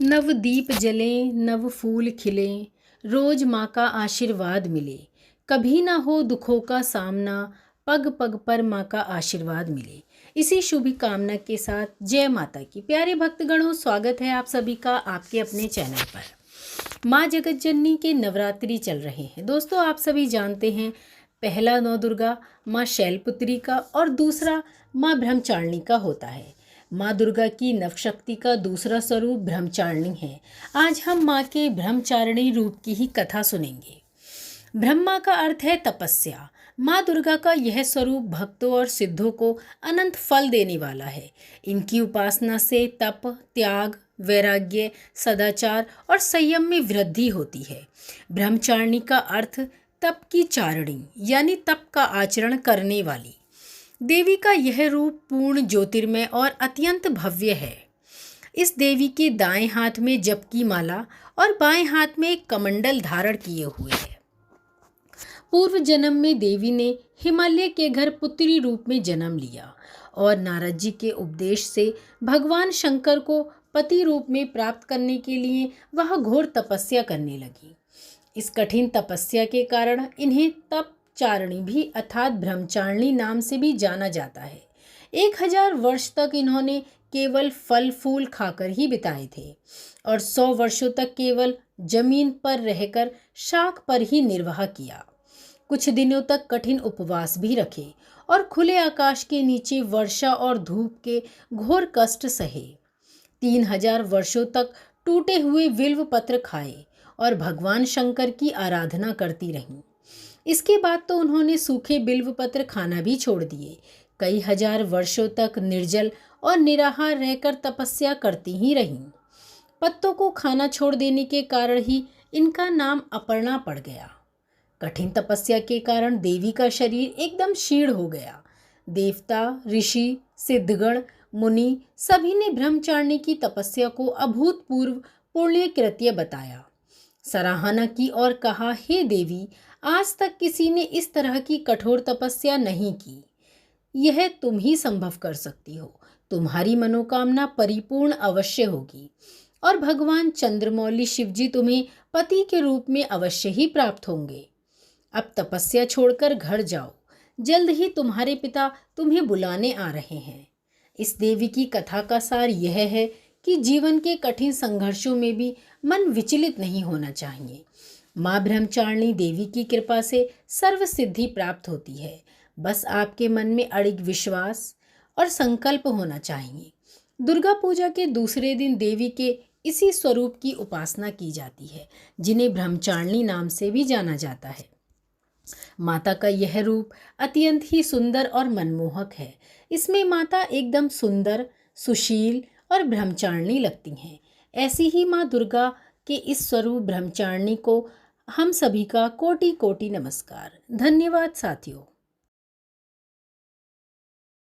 नव दीप जलें, नव फूल खिलें, रोज माँ का आशीर्वाद मिले। कभी ना हो दुखों का सामना, पग पग पर माँ का आशीर्वाद मिले। इसी शुभ कामना के साथ जय माता की। प्यारे भक्तगणों, स्वागत है आप सभी का आपके अपने चैनल पर। माँ जगत जननी के नवरात्रि चल रहे हैं। दोस्तों, आप सभी जानते हैं, पहला नौ दुर्गा माँ शैलपुत्री का और दूसरा माँ ब्रह्मचारिणी का होता है। माँ दुर्गा की नवशक्ति का दूसरा स्वरूप ब्रह्मचारिणी है। आज हम माँ के ब्रह्मचारिणी रूप की ही कथा सुनेंगे। ब्रह्मा का अर्थ है तपस्या। माँ दुर्गा का यह स्वरूप भक्तों और सिद्धों को अनंत फल देने वाला है। इनकी उपासना से तप, त्याग, वैराग्य, सदाचार और संयम में वृद्धि होती है। ब्रह्मचारिणी का अर्थ तप की चारिणी यानी तप का आचरण करने वाली। देवी का यह रूप पूर्ण ज्योतिर्मय और अत्यंत भव्य है। इस देवी के दाएं हाथ में जप की माला और बाएं हाथ में एक कमंडल धारण किए हुए है। पूर्व जन्म में देवी ने हिमालय के घर पुत्री रूप में जन्म लिया और नारद जी के उपदेश से भगवान शंकर को पति रूप में प्राप्त करने के लिए वह घोर तपस्या करने लगी। इस कठिन तपस्या के कारण इन्हें तप चारिणी भी अर्थात ब्रह्मचारिणी नाम से भी जाना जाता है। 1000 वर्ष तक इन्होंने केवल फल फूल खाकर ही बिताए थे और 100 वर्षों तक केवल जमीन पर रहकर शाक पर ही निर्वाह किया। कुछ दिनों तक कठिन उपवास भी रखे और खुले आकाश के नीचे वर्षा और धूप के घोर कष्ट सहे। 3000 वर्षों तक टूटे हुए बिल्व पत्र खाए और भगवान शंकर की आराधना करती रहीं। इसके बाद तो उन्होंने सूखे बिल्व पत्र खाना भी छोड़ दिए। कई हजार वर्षों तक निर्जल और निराहार रहकर तपस्या करती ही रहीं। पत्तों को खाना छोड़ देने के कारण ही इनका नाम अपर्णा पड़ गया। कठिन तपस्या के कारण देवी का शरीर एकदम क्षीण हो गया। देवता, ऋषि, सिद्धगण, मुनि सभी ने ब्रह्मचारिणी की तपस्या को अभूतपूर्व पुण्य कृत्य बताया, सराहना की और कहा, हे देवी, आज तक किसी ने इस तरह की कठोर तपस्या नहीं की। यह तुम ही संभव कर सकती हो। तुम्हारी मनोकामना परिपूर्ण अवश्य होगी और भगवान चंद्रमौली शिवजी तुम्हें पति के रूप में अवश्य ही प्राप्त होंगे। अब तपस्या छोड़कर घर जाओ, जल्द ही तुम्हारे पिता तुम्हें बुलाने आ रहे हैं। इस देवी की कथा का सार यह है कि जीवन के कठिन संघर्षों में भी मन विचलित नहीं होना चाहिए। माँ ब्रह्मचारिणी देवी की कृपा से सर्व सिद्धि प्राप्त होती है। बस आपके मन में अड़िग विश्वास और संकल्प होना चाहिए। दुर्गा पूजा के दूसरे दिन देवी के इसी स्वरूप की उपासना की जाती है, जिन्हें ब्रह्मचारिणी नाम से भी जाना जाता है। माता का यह रूप अत्यंत ही सुंदर और मनमोहक है। इसमें माता एकदम सुंदर, सुशील और ब्रह्मचारिणी लगती हैं। ऐसी ही माँ दुर्गा के इस स्वरूप ब्रह्मचारिणी को हम सभी का कोटि कोटि नमस्कार। धन्यवाद साथियों।